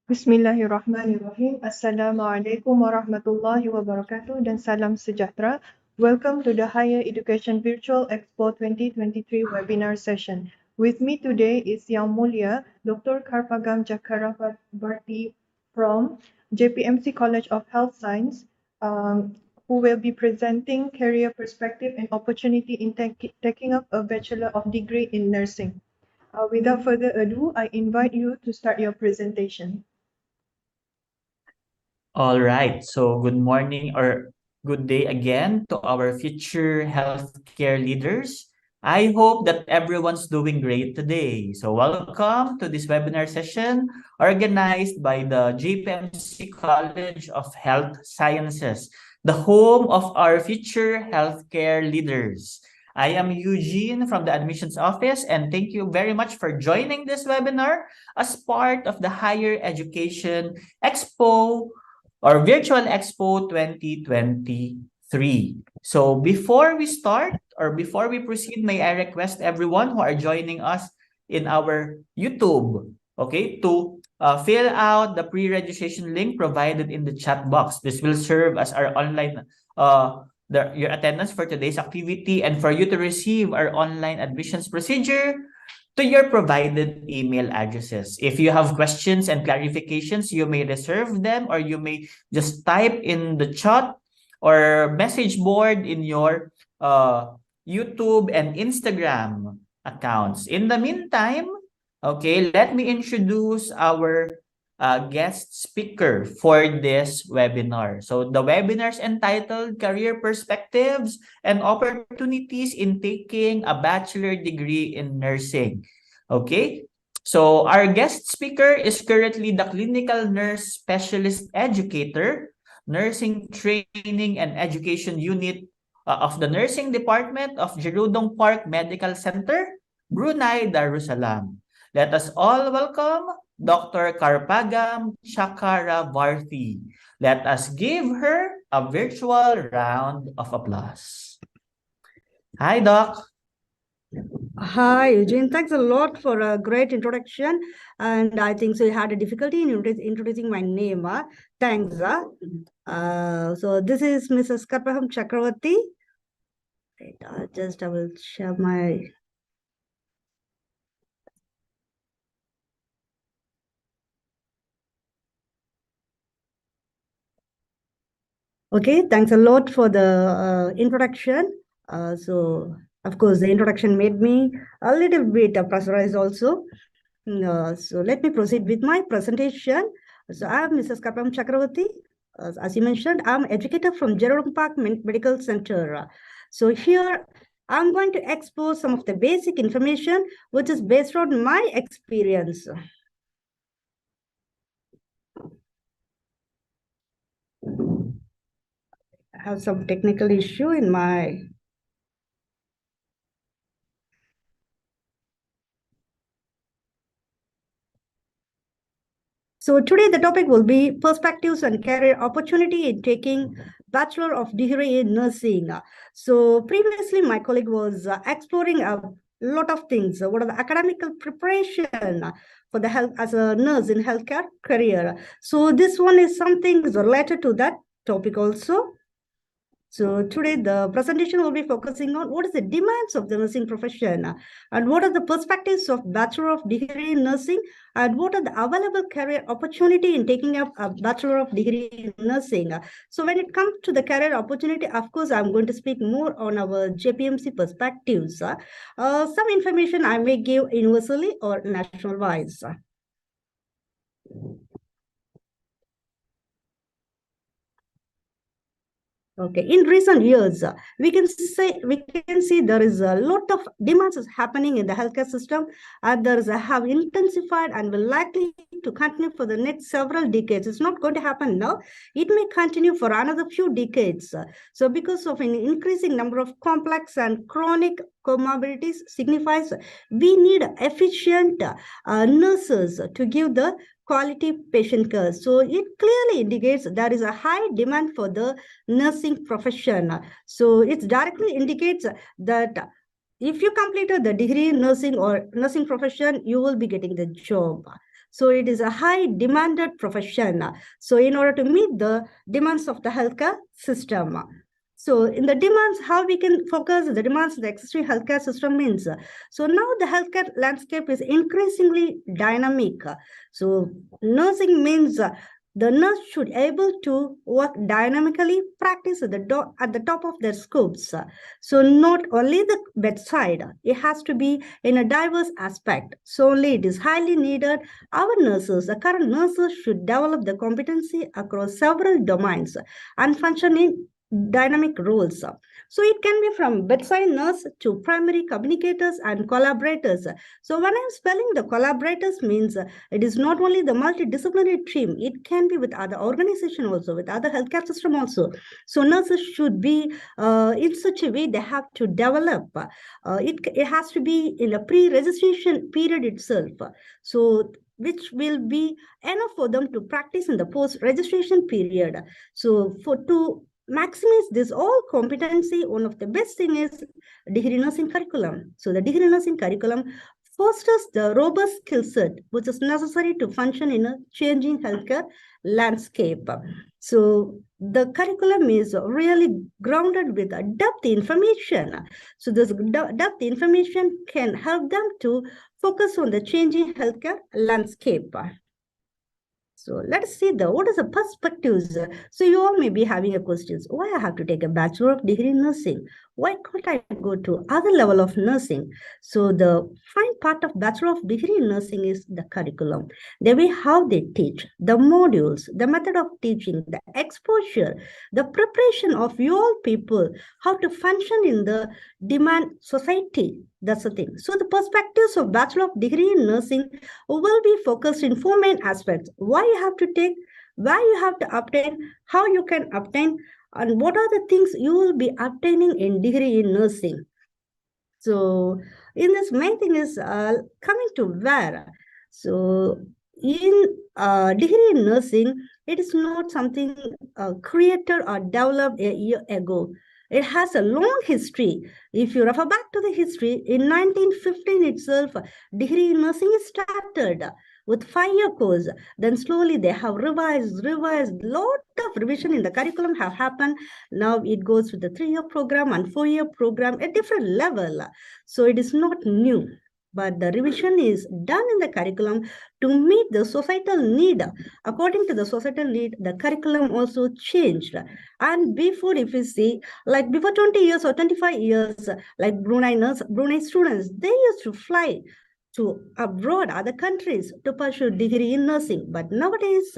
Bismillahirrahmanirrahim. Assalamualaikum warahmatullahi wabarakatuh dan salam sejahtera. Welcome to the Higher Education Virtual Expo 2023 webinar session. With me today is Yang Mulia, Dr. Karpagam Chakravarti from JPMC College of Health Science, who will be presenting career perspective and opportunity in taking up a Bachelor of Degree in Nursing. Without further ado, I invite you to start your presentation. All right. So good morning or good day again to our future healthcare leaders. I hope that everyone's doing great today. So welcome to this webinar session organized by the JPMC College of Health Sciences, the home of our future healthcare leaders. I am Eugene from the admissions office, and thank you very much for joining this webinar as part of the Higher Education Expo or Virtual Expo 2023. So before we start or before we proceed, may I request everyone who are joining us in our YouTube, okay, to fill out the pre-registration link provided in the chat box. This will serve as our online your attendance for today's activity and for you to receive our online admissions procedure to your provided email addresses. If you have questions and clarifications, you may reserve them or you may just type in the chat or message board in your YouTube and Instagram accounts. In the meantime, okay, let me introduce our guest speaker for this webinar. So the webinar is entitled Career Perspectives and Opportunities in Taking a Bachelor Degree in Nursing. Okay, so our guest speaker is currently the Clinical Nurse Specialist Educator, Nursing Training and Education Unit of the Nursing Department of Jerudong Park Medical Center, Brunei Darussalam. Let us all welcome Dr. Karpagam Chakravarti. Let us give her a virtual round of applause. Hi, Doc. Hi, Eugene. Thanks a lot for a great introduction. And I think so you had a difficulty in introducing my name. Thanks. So this is Mrs. Karpagam Chakravarti. I will share my... Okay, thanks a lot for the introduction. So, of course, the introduction made me a little bit pressurized also. So let me proceed with my presentation. So I am Mrs. Karpagam Chakravarti. As you mentioned, I'm educator from Jerudong Park Medical Center. So here I'm going to expose some of the basic information which is based on my experience. I have some technical issue in my... So today the topic will be perspectives and career opportunity in taking Bachelor of Degree in Nursing. So previously my colleague was exploring a lot of things. What are the academic preparation for the health as a nurse in healthcare career? So this one is something related to that topic also. So today the presentation will be focusing on what is the demands of the nursing profession and what are the perspectives of Bachelor of Degree in Nursing and what are the available career opportunity in taking up a Bachelor of Degree in Nursing. So when it comes to the career opportunity, of course, I'm going to speak more on our JPMC perspectives. Some information I may give universally or national wise. Okay, in recent years, we can see there is a lot of demands is happening in the healthcare system, and there is have intensified and will likely to continue for the next several decades. It's not going to happen now. It may continue for another few decades. So because of an increasing number of complex and chronic comorbidities signifies we need efficient nurses to give the quality patient care. So it clearly indicates there is a high demand for the nursing profession. So it directly indicates that if you completed the degree in nursing or nursing profession, you will be getting the job. So it is a high demanded profession. So in order to meet the demands of the healthcare system. So in the demands, how we can focus the demands of the existing healthcare system means. So now the healthcare landscape is increasingly dynamic. So nursing means the nurse should able to work dynamically, practice at the top of their scopes. So not only the bedside, it has to be in a diverse aspect. So only it is highly needed. Our nurses, the current nurses should develop the competency across several domains and function in dynamic roles. So it can be from bedside nurse to primary communicators and collaborators. So when I'm spelling the collaborators means it is not only the multidisciplinary team, it can be with other organization also, with other healthcare system also. So nurses should be in such a way they have to develop. It has to be in a pre-registration period itself. So which will be enough for them to practice in the post-registration period. So to maximize this all competency, one of the best thing is degree nursing curriculum. So the degree nursing curriculum fosters the robust skill set which is necessary to function in a changing healthcare landscape. So the curriculum is really grounded with a depth information. So this depth information can help them to focus on the changing healthcare landscape. So let's see what is the perspectives. So you all may be having a questions. Why I have to take a Bachelor of Degree in Nursing? Why can't I go to other level of nursing? So the fine part of Bachelor of Degree in Nursing is the curriculum. The way how they teach, the modules, the method of teaching, the exposure, the preparation of your people, how to function in the demand society. That's the thing. So the perspectives of Bachelor of Degree in Nursing will be focused in four main aspects. Why you have to take, where you have to obtain, how you can obtain, and what are the things you will be obtaining in degree in nursing. So in this main thing is coming to where. So in degree in nursing, it is not something created or developed a year ago. It has a long history. If you refer back to the history, in 1915 itself, degree in nursing is started with 5-year course. Then slowly they have revised. Lot of revision in the curriculum have happened. Now it goes with the 3-year program and 4-year program at different level. So it is not new. But the revision is done in the curriculum to meet the societal need. According to the societal need, the curriculum also changed. And before, if you see, like before 20 years or 25 years, like Brunei students, they used to fly to abroad, other countries, to pursue degree in nursing. But nowadays,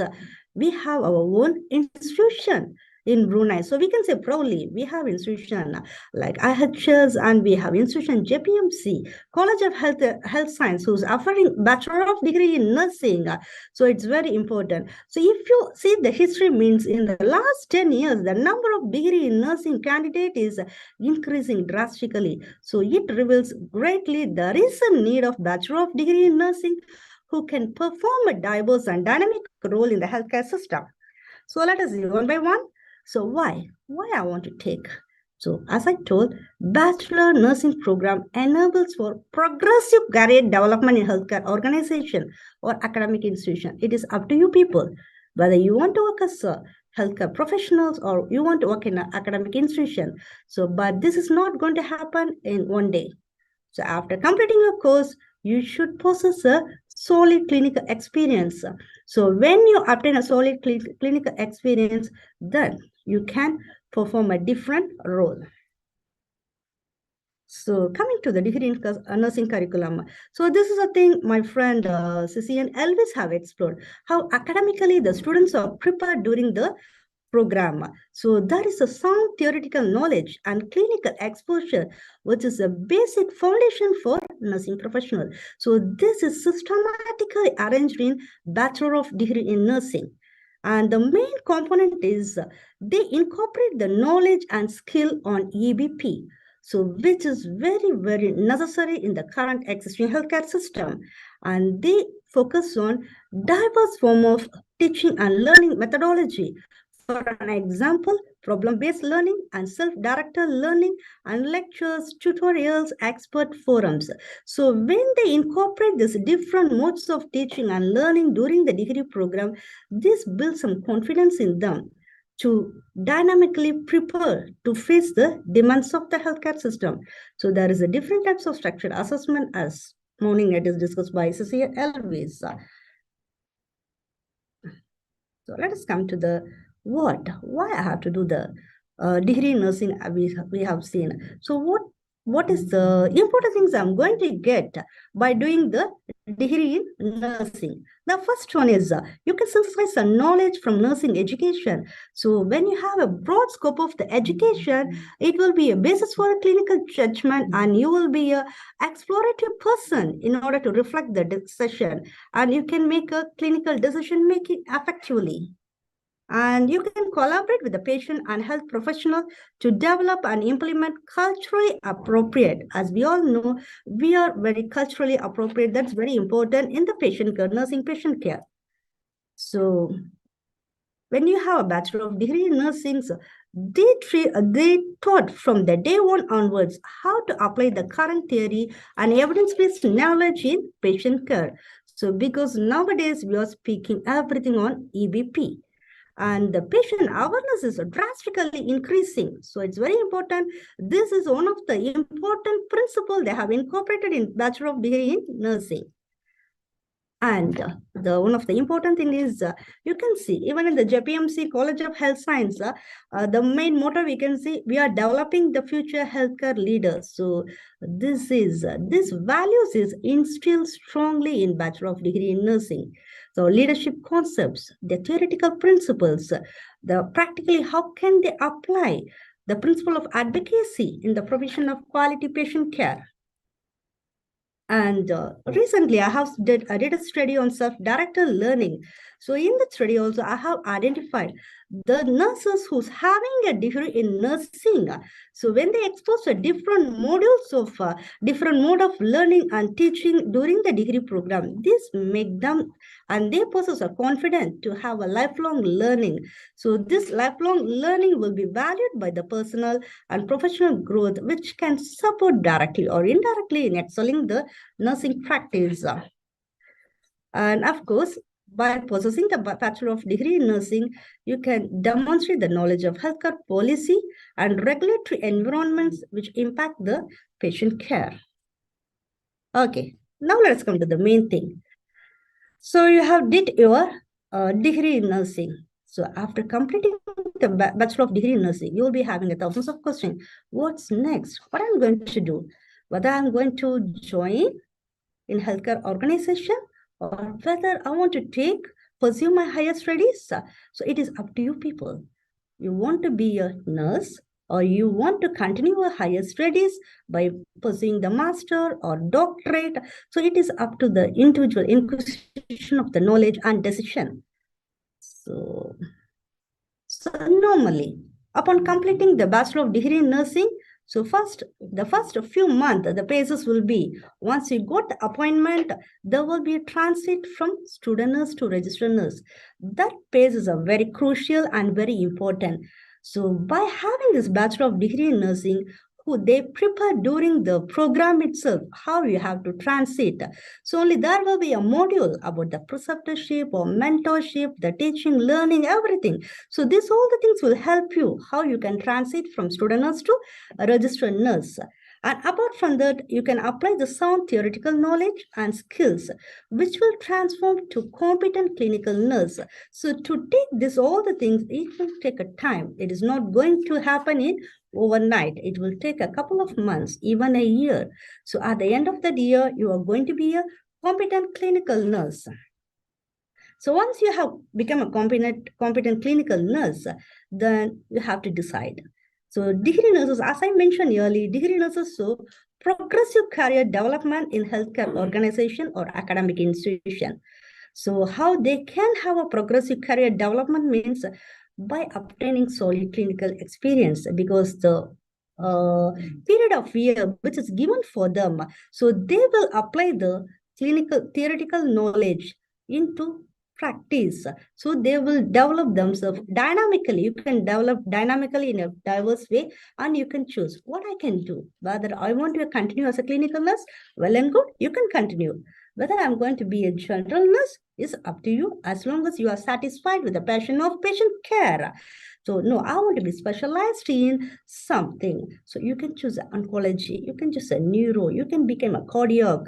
we have our own institution in Brunei. So we can say proudly, we have institution like IHS and we have institution JPMC, College of Health Science, who's offering Bachelor of Degree in Nursing. So it's very important. So if you see the history means in the last 10 years, the number of degree in nursing candidate is increasing drastically. So it reveals greatly there is a need of Bachelor of Degree in Nursing who can perform a diverse and dynamic role in the healthcare system. So let us see one by one. So why I want to take? So as I told, Bachelor Nursing Program enables for progressive career development in healthcare organization or academic institution. It is up to you people, whether you want to work as a healthcare professionals or you want to work in an academic institution. So, but this is not going to happen in one day. So after completing your course, you should possess a solid clinical experience. So when you obtain a solid clinical experience, then you can perform a different role. So coming to the degree in nursing curriculum. So this is a thing my friend Sissy and Elvis have explored, how academically the students are prepared during the program. So there is a sound theoretical knowledge and clinical exposure, which is a basic foundation for nursing professional. So this is systematically arranged in Bachelor of Degree in Nursing. And the main component is they incorporate the knowledge and skill on EBP. So which is very, very necessary in the current existing healthcare system. And they focus on diverse form of teaching and learning methodology For an example, problem-based learning and self-directed learning and lectures, tutorials, expert forums. So when they incorporate these different modes of teaching and learning during the degree program, this builds some confidence in them to dynamically prepare to face the demands of the healthcare system. So there is a different types of structured assessment as morning it is discussed by Cecilia Elvis. So let us come to the why I have to do the degree in nursing we have seen. So what is the important things I'm going to get by doing the degree in nursing? The first one is you can synthesize the knowledge from nursing education. So when you have a broad scope of the education, it will be a basis for a clinical judgment and you will be a explorative person in order to reflect the decision and you can make a clinical decision making effectively. And you can collaborate with the patient and health professional to develop and implement culturally appropriate. As we all know, we are very culturally appropriate. That's very important in the patient care, nursing patient care. So when you have a Bachelor of Degree in Nursing, they taught from the day one onwards how to apply the current theory and evidence-based knowledge in patient care. So because nowadays we are speaking everything on EBP and the patient awareness is drastically increasing. So it's very important. This is one of the important principles they have incorporated in Bachelor of Degree in Nursing. And the one of the important thing is you can see even in the JPMC College of Health Science, the main motto we can see we are developing the future healthcare leaders. So this values is instilled strongly in Bachelor of Degree in Nursing. So leadership concepts, the theoretical principles, the practically how can they apply the principle of advocacy in the provision of quality patient care. And recently, I did a study on self-directed learning. So in the study also, I have identified the nurses who's having a degree in nursing. So when they expose to different modules of different mode of learning and teaching during the degree program, this make them and they possess a confidence to have a lifelong learning. So this lifelong learning will be valued by the personal and professional growth, which can support directly or indirectly in excelling the nursing practice. And of course, by possessing the Bachelor of Degree in Nursing, you can demonstrate the knowledge of healthcare policy and regulatory environments which impact the patient care. Okay, now let's come to the main thing. So you have did your degree in nursing. So after completing the Bachelor of Degree in Nursing, you will be having thousands of questions. What's next? What I'm going to do? Whether I'm going to join in healthcare organization or whether I want to pursue my higher studies. So it is up to you people. You want to be a nurse or you want to continue your higher studies by pursuing the master or doctorate. So it is up to the individual inquisition of the knowledge and decision. So normally, upon completing the Bachelor of Degree in Nursing, so the first few months, the phases will be, once you got the appointment, there will be a transit from student nurse to registered nurse. That phase is a very crucial and very important. So by having this Bachelor of Degree in Nursing, who they prepare during the program itself, how you have to transit. So only there will be a module about the preceptorship or mentorship, the teaching, learning, everything. So this all the things will help you how you can transit from student nurse to a registered nurse. And apart from that, you can apply the sound theoretical knowledge and skills, which will transform to competent clinical nurse. So to take all the things, it will take a time. It is not going to happen in overnight. It will take a couple of months, even a year. So at the end of the year, you are going to be a competent clinical nurse. So once you have become a competent clinical nurse, then you have to decide. So degree nurses, as I mentioned earlier, degree nurses show progressive career development in healthcare organization or academic institution. So how they can have a progressive career development means by obtaining solid clinical experience, because the period of year which is given for them, so they will apply the clinical theoretical knowledge into practice. So they will develop themselves dynamically. You can develop dynamically in a diverse way, and you can choose what I can do. Whether I want to continue as a clinical nurse, well and good, you can continue. Whether I'm going to be a general nurse is up to you, as long as you are satisfied with the passion of patient care. So no, I want to be specialized in something. So you can choose oncology, you can choose a neuro, you can become a cardiac,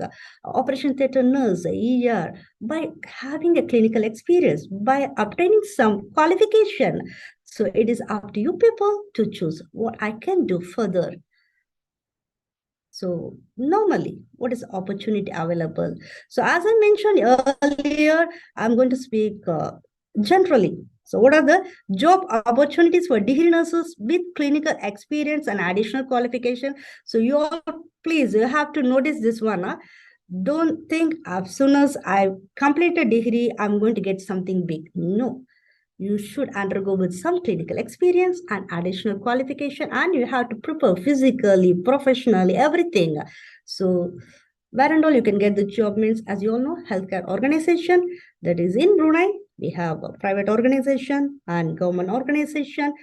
operation theater nurse, a ER, by having a clinical experience, by obtaining some qualification. So it is up to you people to choose what I can do further. So normally, what is opportunity available? So as I mentioned earlier, I'm going to speak generally. So what are the job opportunities for degree nurses with clinical experience and additional qualification? So you all, please, you have to notice this one. Don't think as soon as I complete a degree, I'm going to get something big. No, you should undergo with some clinical experience and additional qualification, and you have to prepare physically, professionally, everything. So where and all you can get the job means, as you all know, healthcare organization that is in Brunei. We have a private organization and government organization.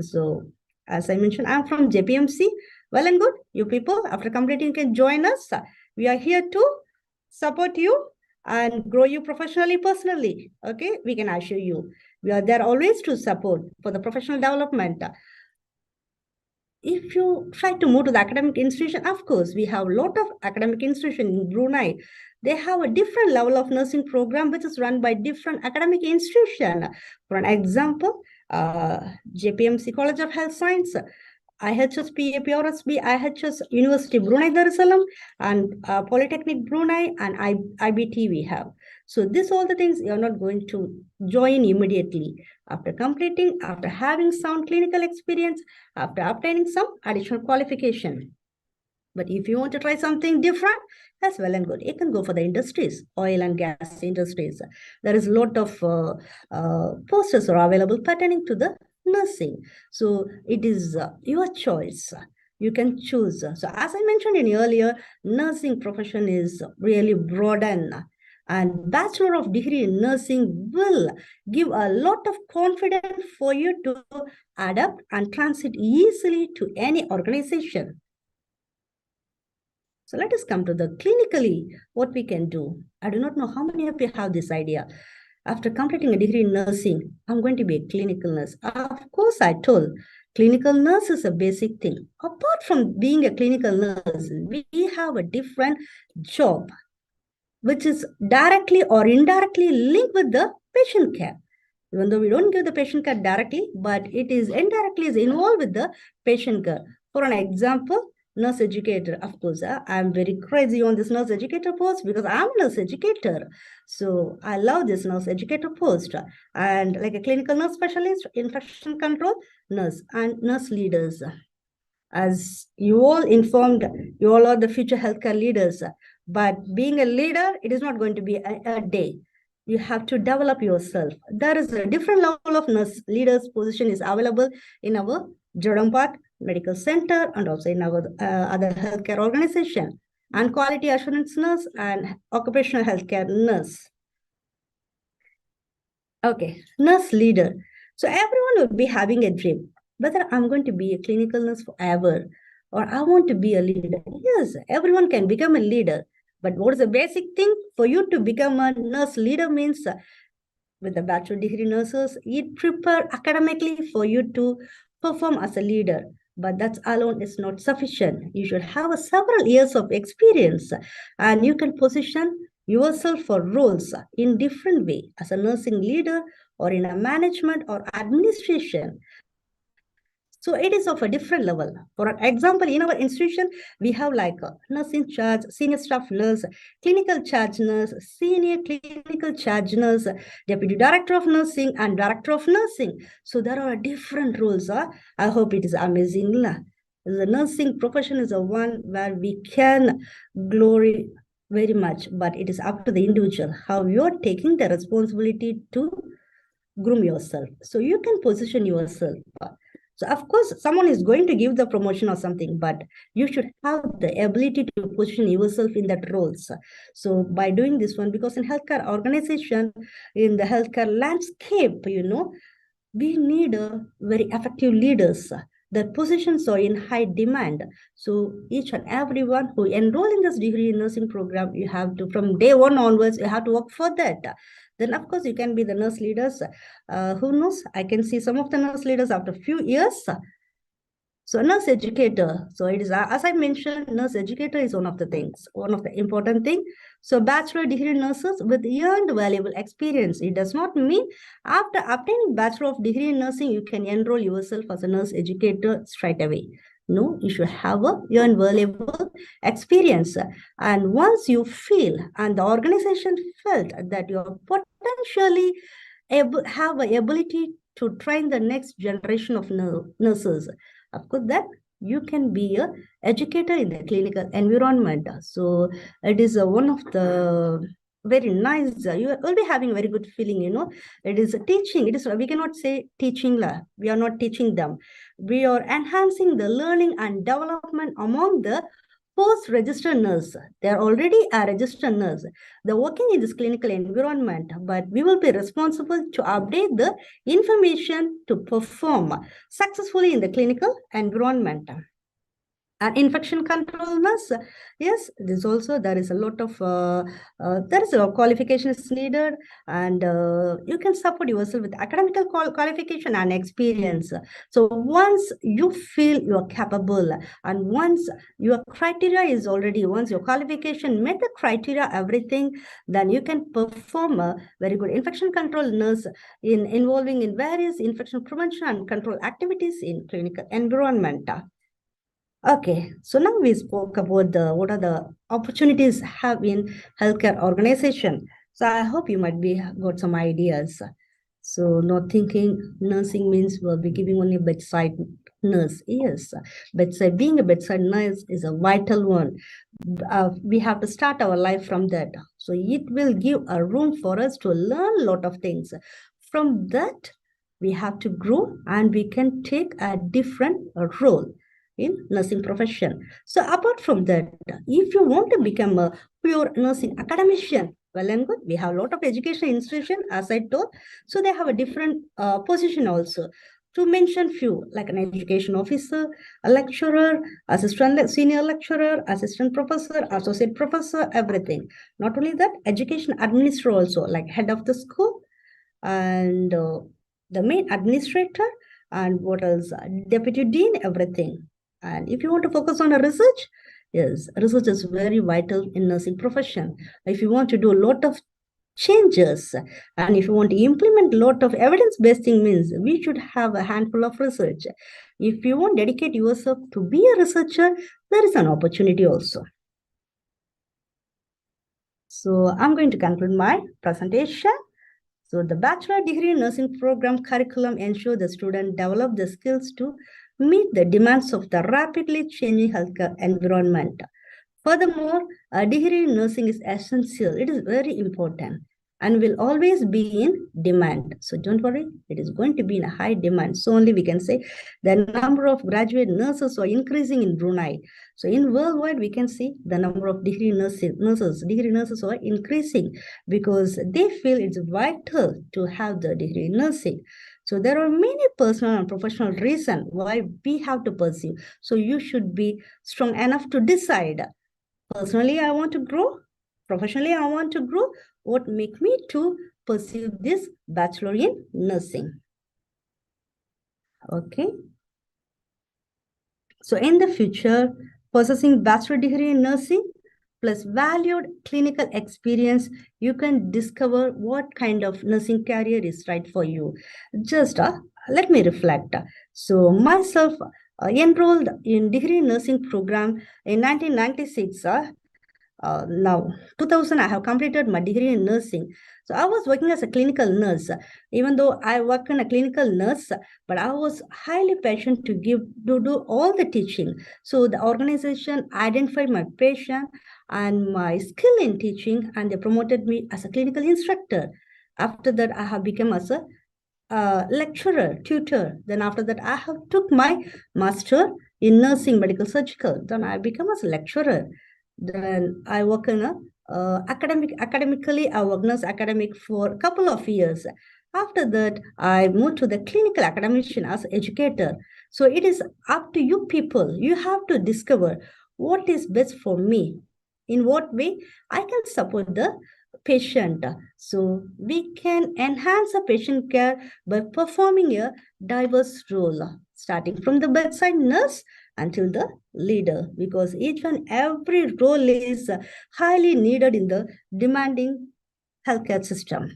So as I mentioned, I'm from JPMC. Well and good, you people, after completing, you can join us. We are here to support you and grow you professionally, personally. Okay, we can assure you. We are there always to support for the professional development. If you try to move to the academic institution, of course, we have a lot of academic institution in Brunei. They have a different level of nursing program, which is run by different academic institution. For an example, JPMC College of Health Science, IHS PAPRSB, IHS University Brunei Darussalam, and Polytechnic Brunei, and IBT we have. So this all the things you're not going to join immediately. After completing, after having sound clinical experience, after obtaining some additional qualification. But if you want to try something different, as well and good, you can go for the industries, oil and gas industries. There is a lot of posters are available pertaining to the nursing. So it is your choice. You can choose. So as I mentioned in earlier, nursing profession is really broadened. And Bachelor of Degree in Nursing will give a lot of confidence for you to adapt and transit easily to any organization. So let us come to the clinically, what we can do. I do not know how many of you have this idea. After completing a degree in nursing, I'm going to be a clinical nurse. Of course, I told clinical nurse is a basic thing. Apart from being a clinical nurse, we have a different job, which is directly or indirectly linked with the patient care. Even though we don't give the patient care directly, but it is indirectly is involved with the patient care. For an example, nurse educator. Of course, I'm very crazy on this nurse educator post because I'm a nurse educator. So I love this nurse educator post. And like a clinical nurse specialist, infection control nurse, and nurse leaders. As you all informed, you all are the future healthcare leaders. But being a leader, it is not going to be a day. You have to develop yourself. There is a different level of nurse leaders position is available in our Jodam Park Medical Center and also in our other healthcare organization, and quality assurance nurse and occupational healthcare nurse. Okay, nurse leader. So everyone will be having a dream, whether I'm going to be a clinical nurse forever or I want to be a leader. Yes, everyone can become a leader. But what is the basic thing for you to become a nurse leader means with the bachelor degree nurses, it prepare academically for you to perform as a leader. But that alone is not sufficient. You should have several years of experience and you can position yourself for roles in different way as a nursing leader or in a management or administration. So it is of a different level. For example, in our institution, we have like a nurse in charge, senior staff nurse, clinical charge nurse, senior clinical charge nurse, deputy director of nursing, and director of nursing. So there are different roles. I hope it is amazing. The nursing profession is a one where we can glory very much, but it is up to the individual how you're taking the responsibility to groom yourself. So you can position yourself. So of course, someone is going to give the promotion or something, but you should have the ability to position yourself in that roles. So by doing this one, because in healthcare organization, in the healthcare landscape, we need very effective leaders. Their positions are in high demand. So each and everyone who enroll in this degree in nursing program, you have to, from day one onwards, you have to work for that. Then of course you can be the nurse leaders. Who knows? I can see some of the nurse leaders after a few years. So nurse educator. So it is, as I mentioned, nurse educator is one of the things, one of the important thing. So bachelor degree nurses with earned valuable experience. It does not mean after obtaining bachelor of degree in nursing, you can enroll yourself as a nurse educator straight away. No, you should have a earned valuable experience. And once you feel and the organization felt that you are potentially have the ability to train the next generation of nurses, of course, that you can be a educator in the clinical environment. So it is one of the very nice, you will be having very good feeling, it is a teaching. It is, we cannot say teaching, we are not teaching them. We are enhancing the learning and development among the post-registered nurse. They are already a registered nurse. They're working in this clinical environment, but we will be responsible to update the information to perform successfully in the clinical environment. And infection control nurse, yes, this also, there is a lot of there is a qualifications needed, and you can support yourself with academical qualification and experience. So once you feel you are capable, and once your criteria is already, once your qualification met the criteria, everything, then you can perform a very good infection control nurse in involving in various infection prevention and control activities in clinical environment. Okay, so now we spoke about what are the opportunities have in healthcare organization. So I hope you might be got some ideas. So not thinking nursing means we'll be giving only bedside nurse. Yes, bedside, being a bedside nurse is a vital one. We have to start our life from that. So it will give a room for us to learn a lot of things. From that, we have to grow and we can take a different role in nursing profession. So apart from that, if you want to become a pure nursing academician, well and good, we have a lot of education institution, as I told, so they have a different position also. To mention few, like an education officer, a lecturer, assistant senior lecturer, assistant professor, associate professor, everything. Not only that, education administrator also, like head of the school, and the main administrator, and what else, deputy dean, everything. And if you want to focus on a research, yes, research is very vital in nursing profession. If you want to do a lot of changes, and if you want to implement a lot of evidence-based thing, means we should have a handful of research. If you want to dedicate yourself to be a researcher, there is an opportunity also. So I'm going to conclude my presentation. So the bachelor degree nursing program curriculum ensure the student develop the skills to meet the demands of the rapidly changing healthcare environment. Furthermore, a degree in nursing is essential. It is very important and will always be in demand. So don't worry, it is going to be in a high demand. So only we can say the number of graduate nurses are increasing in Brunei. So in worldwide, we can see the number of degree nurses are increasing because they feel it's vital to have the degree in nursing. So there are many personal and professional reasons why we have to pursue. So you should be strong enough to decide. Personally, I want to grow. Professionally, I want to grow. What make me to pursue this bachelor in nursing? Okay. So in the future, possessing bachelor degree in nursing plus valued clinical experience, you can discover what kind of nursing career is right for you. Just let me reflect. So myself enrolled in degree nursing program in 1996. Now 2000 I have completed my degree in nursing. So I was working as a clinical nurse. Even though I work in a clinical nurse, but I was highly passionate to do all the teaching. So the organization identified my passion and my skill in teaching, and they promoted me as a clinical instructor. After that, I have become as a lecturer, tutor. Then after that, I have took my master in nursing, medical surgical. Then I become as a lecturer. Then I work in a academically, I worked as academic for a couple of years. After that, I moved to the clinical academician as educator. So it is up to you people. You have to discover what is best for me. In what way I can support the patient. So we can enhance the patient care by performing a diverse role, starting from the bedside nurse until the leader, because each and every role is highly needed in the demanding healthcare system.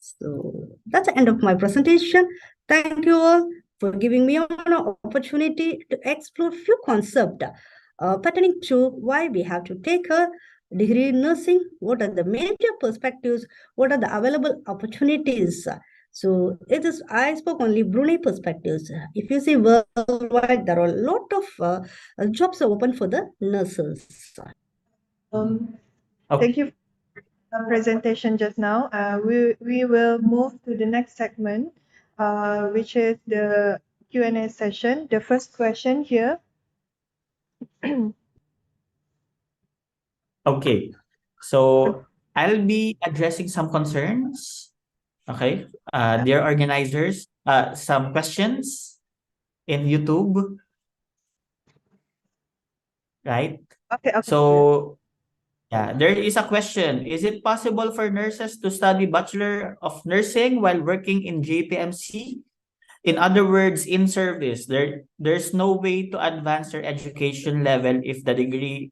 So that's the end of my presentation. Thank you all for giving me an opportunity to explore few concepts pertaining to why we have to take a degree in nursing, what are the major perspectives, what are the available opportunities. So it is, I spoke only Brunei perspectives. If you see worldwide, there are a lot of jobs are open for the nurses. Thank you for the presentation just now. We will move to the next segment, which is the Q&A session. The first question here. Okay, so I'll be addressing some concerns. Okay, dear organizers, some questions in YouTube, right? Okay, sure. So, yeah, there is a question. Is it possible for nurses to study Bachelor of Nursing while working in JPMC? In other words, in service, there's no way to advance their education level if the degree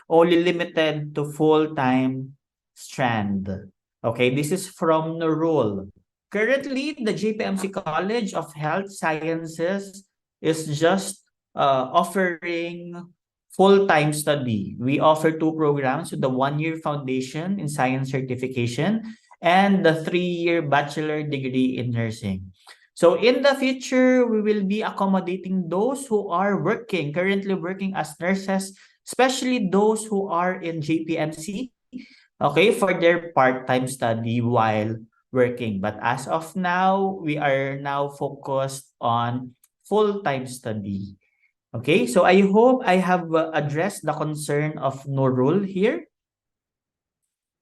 only limited to full-time strand. Okay, this is from Nurul. Currently, the JPMC College of Health Sciences is just offering full-time study. We offer two programs with the one-year foundation in science certification and the three-year bachelor degree in nursing. So in the future, we will be accommodating those who are currently working as nurses, especially those who are in JPMC, okay, for their part-time study while working. But as of now, we are now focused on full-time study. Okay, so I hope I have addressed the concern of Nurul here.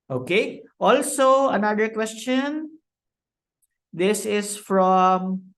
Okay, also another question. This is from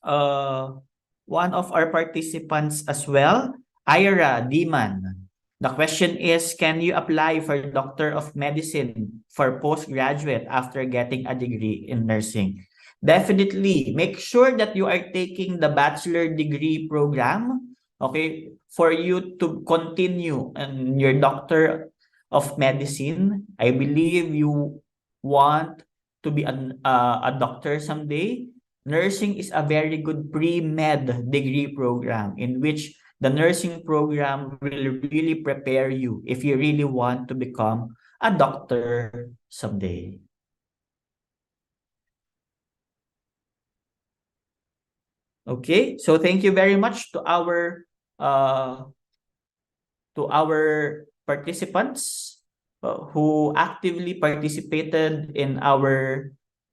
one of our participants as well, Ira Diman. The question is, can you apply for Doctor of Medicine for postgraduate after getting a degree in nursing? Definitely. Make sure that you are taking the bachelor degree program, okay, for you to continue in your Doctor of Medicine. I believe you want to be a doctor someday. Nursing is a very good pre-med degree program in which the nursing program will really prepare you if you really want to become a doctor someday. Okay, so thank you very much to our participants who actively participated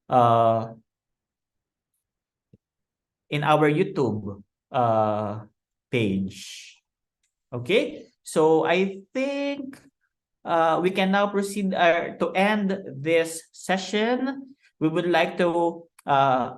uh, in our YouTube page. Okay, so I think we can now proceed to end this session. We would like to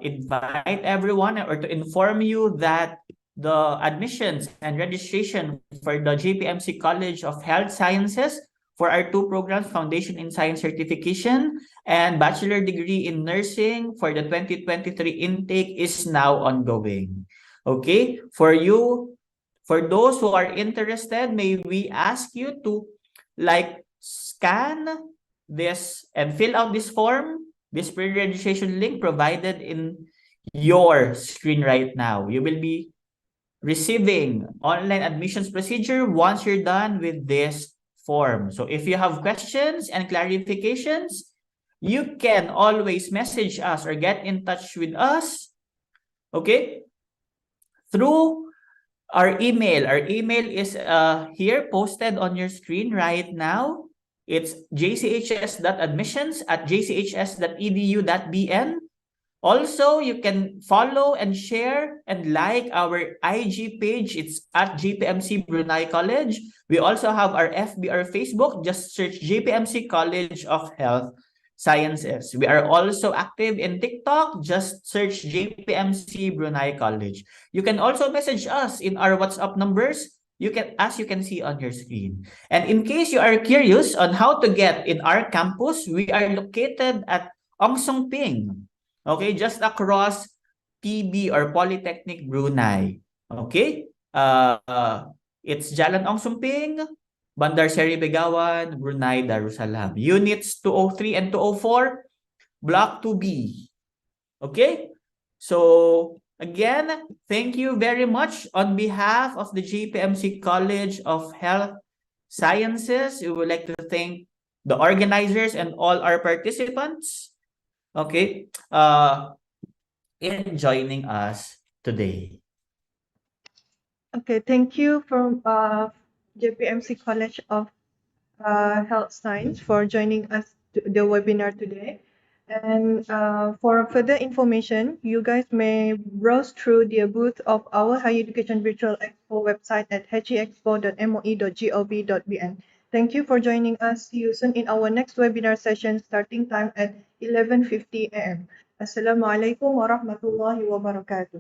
invite everyone or to inform you that the admissions and registration for the JPMC College of Health Sciences for our two programs, Foundation in Science Certification and Bachelor Degree in Nursing for the 2023 intake is now ongoing. Okay, for those who are interested, may we ask you to scan this and fill out this form, this pre-registration link provided in your screen right now. You will be receiving online admissions procedure once you're done with this form. So if you have questions and clarifications, you can always message us or get in touch with us, okay, through our email. Our email is here posted on your screen right now. It's jchs.admissions@jchs.edu.bn. Also, you can follow and share and like our IG page. It's at JPMC Brunei College. We also have our FB or Facebook. Just search JPMC College of Health Sciences. We are also active in TikTok. Just search JPMC Brunei College. You can also message us in our WhatsApp numbers. As you can see on your screen. And in case you are curious on how to get in our campus, we are located at Ong Song Ping. Okay, just across PB or Polytechnic Brunei. Okay? It's Jalan Ong Sumping, Bandar Seri Begawan, Brunei Darussalam. Units 203 and 204, Block 2B. Okay? So, again, thank you very much on behalf of the JPMC College of Health Sciences. We would like to thank the organizers and all our participants. Okay, in joining us today. Okay, thank you from JPMC College of Health Science for joining us to the webinar today. And for further information, you guys may browse through the booth of our Higher Education Virtual Expo website at heexpo.moi.gov.bn. Thank you for joining us. See you soon in our next webinar session starting time at 11:50 a.m. Assalamualaikum warahmatullahi wabarakatuh.